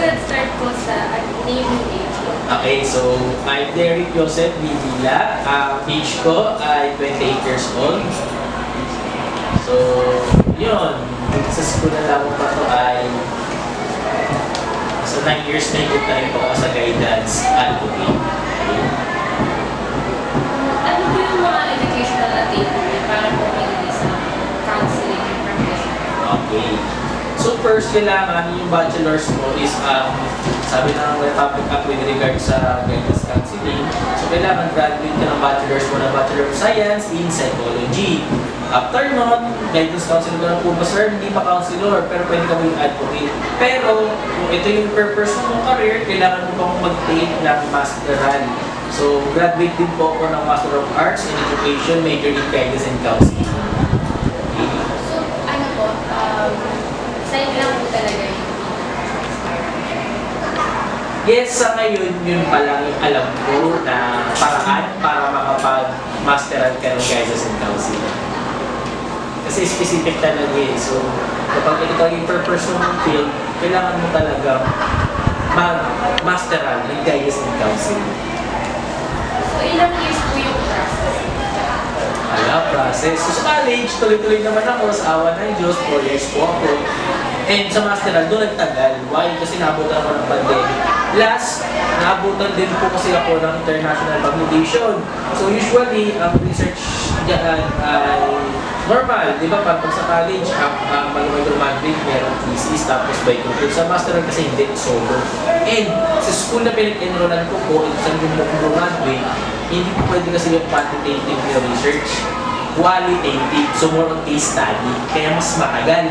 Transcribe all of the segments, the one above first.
let's start po sa naming age ko. Okay, so I'm Derek Joseph Vidila. Age ko ay 28 years old. So, yun. Sa school na lang pa to ay so 9 years na ikot na rin po ako sa guidance advocate. Okay. Ano po yung mga educational attainment niya para po maging isang counseling practitioner? Okay. So first, kailangan yung bachelor's mo is, sabi na ng topic up with regard sa guidance counseling. So kailangan graduate ka ng bachelor's mo na Bachelor of Science in Psychology. After nun, guidance counselor ka na po ba, sir? Hindi pa counselor, pero pwede ka maging advocate. Pero, kung ito yung purpose mong career, kailangan mo pang mag-take ng masteral. So, graduate din po ako ng Master of Arts in Education, major in Guidance and Counseling. Okay. So, ano po, sa'yo lang po talaga yung Yes, sa ngayon, yun pa lang yung alam ko na paraan para makapag-masteral ka ng Guidance and Counseling. Kasi specific talaga eh. So, kapag ito yung purpose ng field, kailangan mo talaga mag-masteral ng Guidance and Counseling. So, ilang years po yung process? Process. So, sa college, tuloy-tuloy naman ako sa awa ng Diyos. 4 years po ako. And sa masteral, doon nagtagal. Why? Kasi naabutan ako ng pandemic. Last, naabutan din po kasi ako ng international publication. So, usually, ang research dyan ay normal. Di ba? Pag sa college, malamay graduate, meron thesis, tapos by conclude. Sa masteral kasi hindi, solo. And sa school na pinag-enrollan ko po, sa graduate, hindi po pwede kasi yung quantitative yung research. Qualitative. So, more on case study. Kaya mas matagal.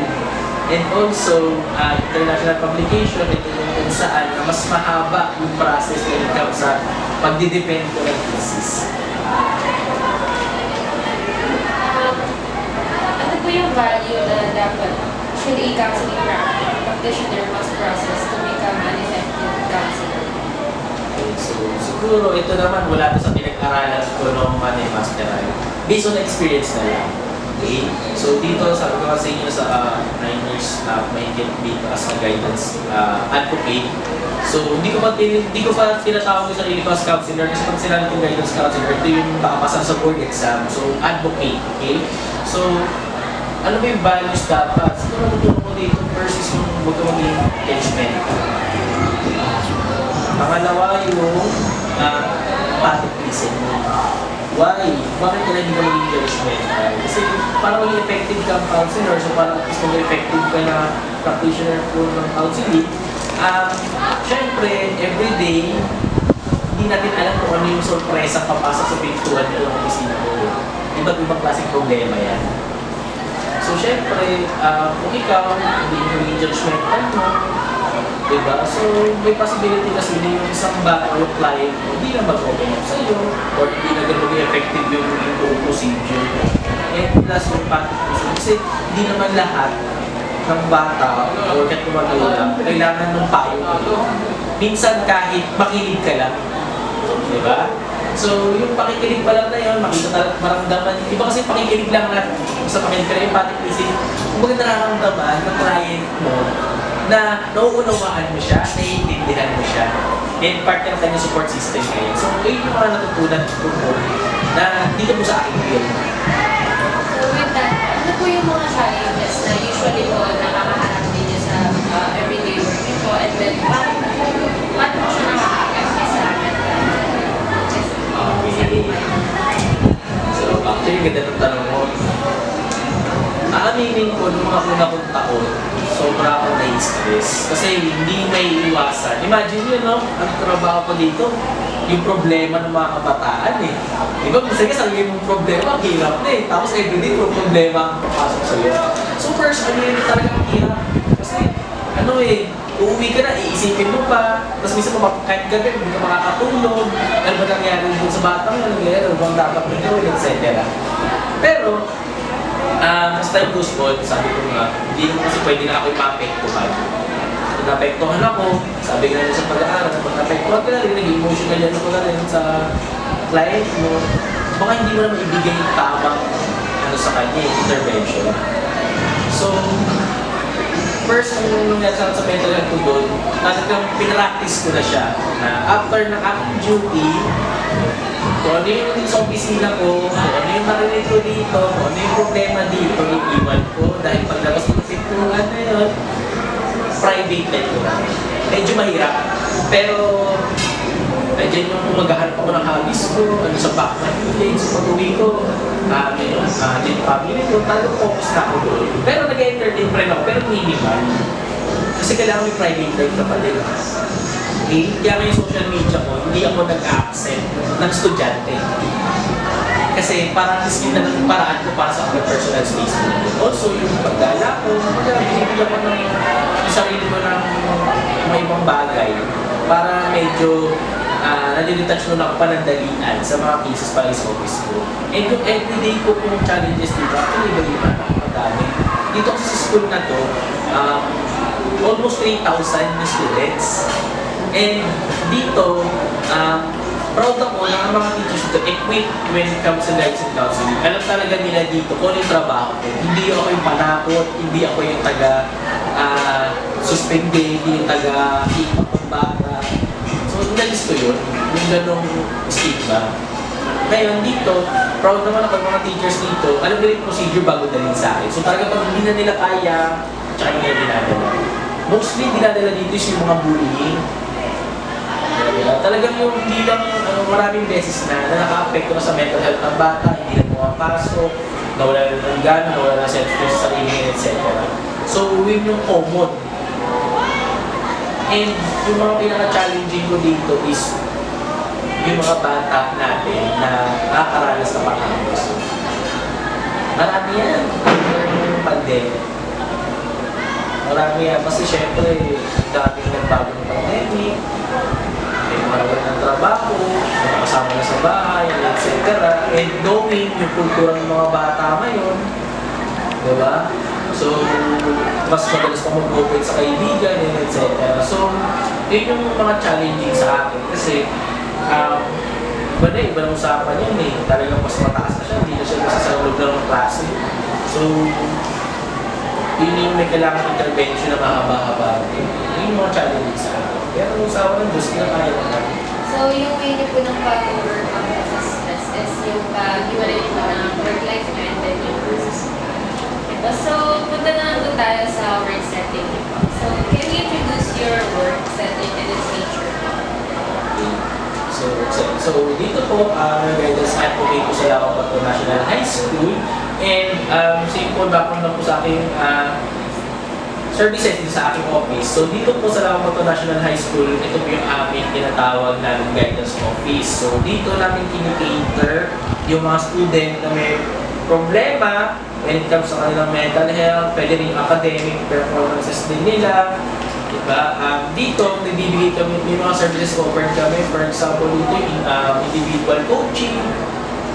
And also, international publication, ito yung kung saan na mas mahaba yung process when it comes sa pagdidepend ko ng thesis. Ano po yung value na dapat actually counseling practitioner must process to become an effective counselor? Okay, so siguro ito naman wala to sa pinag-aralan ko nung masteral. Based on experience na lang. Okay? So dito, sabi ko kasi inyo sa 9 years na mahigit dito as a guidance advocate. So hindi ko pa tinatawag ko sa sarili ko as counselor kasi pag sila ng guidance counselor, ito yung makapasa sa board exam. So advocate. Okay? So ano ba yung values dapat? Siguro matutulong ko dito first is yung huwag ka maging judgmental. Pangalawa yung empathic listening. Why? Bakit ka hindi ka maging judgmental? Kasi para maging effective ka ang counselor, so para at least maging effective ka na practitioner po ng counseling, syempre, everyday, hindi natin alam kung ano yung sorpresa papasok sa pintuan ko ng opisina ko. Iba't ibang klaseng problema yan. So, syempre, kung ikaw, hindi mo maging judgmental mo, diba? So, may possibility kasi na yung isang bata o yung client mo, hindi na mag-open up sa'yo, or hindi na gano'n effective yung procedure. And plus, yung practice kasi hindi naman lahat ng bata o kahit kumagalang, kailangan ng payo ko. Minsan kahit makinig ka lang, diba? So, yung pakikinig pa lang na yun, makita talagang maramdaman. Iba kasi pakikinig lang na sa pakikinig ka na yung empathic listening, kung baga nararamdaman ng client mo na nauunawaan mo siya, naiintindihan mo siya, and part ng kanyang support system ngayon. So, yun yung mga natutunan ko po na dito po sa aking field. So with that, ano po yung mga challenges na usually po nakakaharap ninyo sa everyday work po, and then paano po siya nakaka-affect sa mental health? Okay. So, actually, ganda ng tanong mo. Aaminin ko, nung mga una kong taon, sobra akong na-stress. Kasi hindi may iwasan. Imagine nyo, no? Ang trabaho ko dito, yung problema ng mga kabataan eh. Diba, minsan ka sabi mong problema, ang hirap na eh. Tapos everyday, yung problema ang papasok sa'yo. So first, ano yun talaga ang hirap. Kasi, ano eh, uuwi ka na, iisipin mo pa. Tapos minsan kahit gabi, hindi ka makakatulog. Ano ba nangyari dun sa batang, ano nangyari, ano bang dapat na gawin, etc. Pero, as time goes on, sabi ko nga, hindi naman kasi pwede na ako ipa-apektuhan. Kung naapektuhan ako, sabi nga nila sa pag-aaral, kung naapektuhan ka na rin, nag-emotional yan ako na rin sa client mo, baka hindi mo na maibigay yung tamang sa kanya, intervention. So, first nung nangyari sa mental health ko doon, talagang pinractice ko na siya. Na after ng aking duty, kung ano yung dito sa opisina ko, kung ano yung narinig ko dito, kung ano yung problema dito, iiwan ko. Dahil paglabas ko ng pintuan na yun, private life ko na. Medyo mahirap. Pero, nandiyan yung maghahanap ako ng hobbies ko, ano sa back ng village, pag-uwi ko, yung family ko, talagang focus na ako doon. Pero nag-entertain pa rin ako, pero minimal. Kasi kailangan may private life ka pa din. Okay? Kaya may social media ko, hindi ako nag-accept ng estudyante. Kasi parang yun na ng paraan ko para sa mga personal space ko. Also, yung paggala ko, binibigyan ko ng sarili ko ng mga ibang bagay para medyo nadi-detach mo na ako panandalian sa mga cases para sa office ko. And yung everyday ko kung challenges dito, actually iba-iba madami. Dito kasi sa school na to, almost 3,000 na students. And dito, proud ako na ang mga teachers dito equipped when it comes to guidance and counseling. Alam talaga nila dito kung ano yung trabaho ko. Hindi ako yung panakot, hindi ako yung taga-suspende, hindi yung taga-ipak ng bata. So, inalis ko yun, yung ganong stigma. Ngayon dito, proud naman ako ng mga teachers dito, alam nila yung procedure bago dalhin sa akin. So talaga pag hindi na nila kaya, tsaka hindi nila dinadala. Mostly dinadala dito is yung mga bullying. Talagang yung hindi lang maraming beses na naka-apekto na sa mental health ng bata, hindi na pumapasok, nawala na ng gana, nawala na self-esteem sa sarili, etc. So, yun yung common. And yung mga pinaka-challenging ko dito is yung mga bata natin na nakakaranas na pangangos. Marami yan. Yung pandemic. Marami yan. Kasi syempre, daming nagbago ng pandemic, may mga wala ng trabaho, may kasama na sa bahay, etc. And knowing yung kultura ng mga bata ngayon, diba? So, mas madalas pa mag-open sa kaibigan, etc. So, yun yung mga challenging sa akin. Kasi, iba na usapan yun eh. Talagang mas mataas na siya, hindi na siya sa loob ng klase. So, yun yung may kailangan intervention na mahaba-haba. Yun yung mga challenging sa akin. Kaya ang usapan ng Diyos, kinakaya ko na. So, yung way niyo po ng pag-overcome sa stress is yung pag-iwalay po ng work-life nyo and then yung business nyo. So, punta na lang po tayo sa work setting niyo po. So, can you introduce your work setting and its nature po? So dito po, guidance advocate ko sa Lawapato National High School. And simple background lang po sa aking services dito sa aking office. So dito po sa Lawapato National High School, ito po yung aming tinatawag na guidance office. So dito namin kinikater yung mga student na may problema when it comes sa kanilang mental health, pwede rin yung academic performances din nila. Diba? Dito, nagbibigay kami, may mga services offered kami. For example, dito yung individual coaching,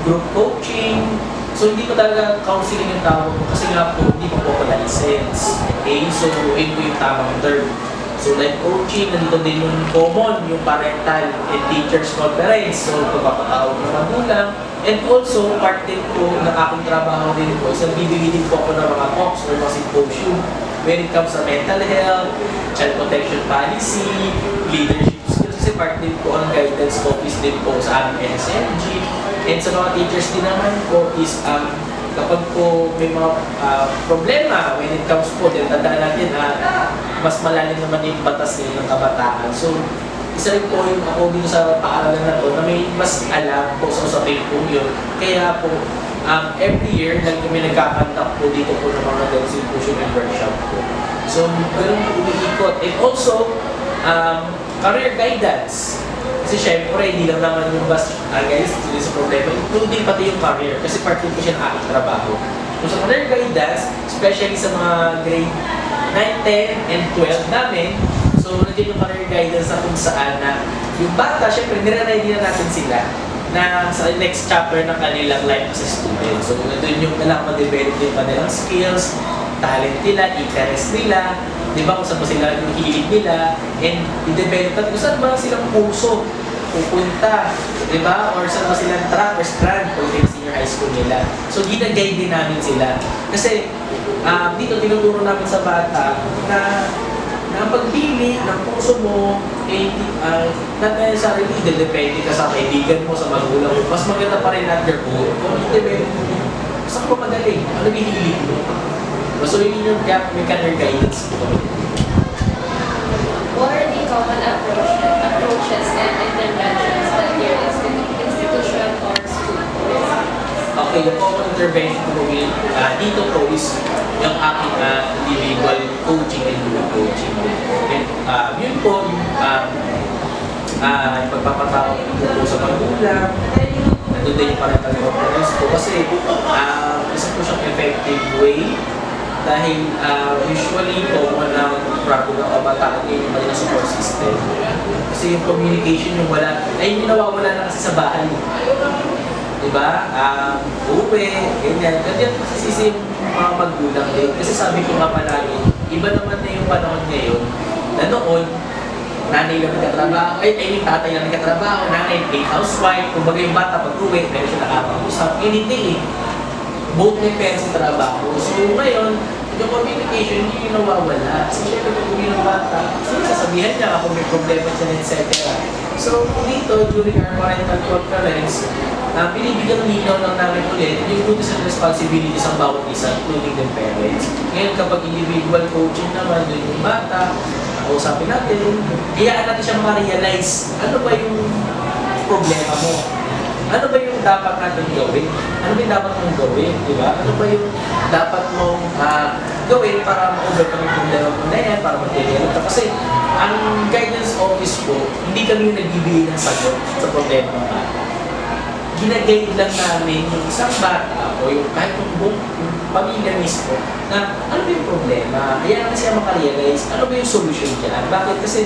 group coaching. So, hindi pa talaga counseling yung tawag ko kasi nga po, hindi pa po ako license. Okay? So, yun po yung tamang term. So, like coaching, nandito din yung common, yung parental and teachers conference. So, pagpapatawag ng magulang. And also, part din po ng aking trabaho din po is nagbibigay din po ako ng mga talks or mga symposium when it comes sa mental health, child protection policy, leadership skills, kasi part din po ang guidance office din po sa aming NSMG. And sa mga teachers din naman po is kapag po may mga problema when it comes po, tandaan natin mas malalim naman yung batas din ng kabataan. So, isa rin po yung ako dito sa paaralan na to na may mas alam po sa usapin po yun. Kaya po, every year, kami nagkakantak po dito po ng mga ganun symposium and workshop po. So, ganun po umiikot. And also, career guidance. Kasi syempre, hindi lang naman yung guys, hindi sa problema, including pati yung career. Kasi part po siya ng aking trabaho. So, sa career guidance, especially sa mga grade 9, 10, and 12 namin, so, nandiyan yung career guidance na kung saan na yung bata, syempre, nire-ready na natin sila na sa next chapter ng kanilang life as a student. So, doon yung kailangan ma-develop din pa nilang skills, talent nila, interest nila, di ba, kung saan ba sila yung hilig nila, and i-develop at kung saan ba silang kurso pupunta, di ba, or saan ba silang track or strand pag senior high school nila. So, gina-guide din namin sila. Kasi, dito tinuturo namin sa bata na ang pagpili ng puso mo, not necessarily depende ka sa kaibigan mo, sa magulang mo. Mas maganda pa rin at your own. Kung hindi, saan ko magaling? Ano yung hilig mo? So yun yung mechanical guidance mo. What are the common approaches and interventions that your institution or school provides? Okay, yung common intervention ko dito po is yung aking individual coaching and group coaching. And, yun po, yung pagpapatawag ko po sa magulang, nandun din yung parental conference ko kasi isa po siyang effective way dahil usually po ng problem ng kabataan yung mali na support system. Kasi yung communication yung wala, ay yung nawawala na kasi sa bahay. Diba? Uwi, ganyan. Ganyan masisisi yung mga magulang din. Kasi sabi ko nga palagi, iba naman na yung panahon ngayon na noon, nanay lang nagkatrabaho, yung tatay lang nagkatrabaho, nanay, housewife, kumbaga yung bata pag-uwi, meron siya nakakausap, anything eh. Both may parents sa trabaho. So ngayon, yung communication, hindi yung nawawala. Kasi syempre pag uwi ng bata, sasabihan niya kung may problema siya, etc. So dito, during our parental conference, binibigyan ng linaw lang namin ulit yung duties and responsibilities ng bawat isa, including the parents. Ngayon, kapag individual coaching naman, doon yung bata, kausapin natin, iyaan natin siya ma-realize ano ba yung problema mo? Ano ba yung dapat natin gawin? Ano ba yung dapat mong gawin? Di ba? Ano ba yung dapat mong gawin para ma-overcome yung problema mo na yan, para mag-develop ka? Kasi ang guidance office ko, hindi kami yung nagbibigay ng sagot sa problema ng bata. Ginaguide lang namin yung isang bata o yung kahit yung buong pamilya mismo na ano ba yung problema? Kaya natin siya makarealize, ano ba yung solution dyan? Bakit? Kasi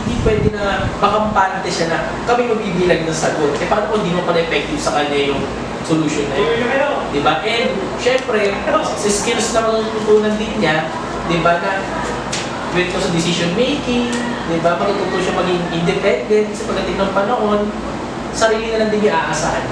hindi pwede na makampante siya na kami magbibilang ng sagot. Eh paano kung hindi mo pala effective sa kanya yung solution na yun? Diba? And syempre, sa skills na matututunan din niya, diba na when it comes to decision making, diba? Matututo siya maging independent sa pagdating ng panahon, sarili na lang din yung aasahan.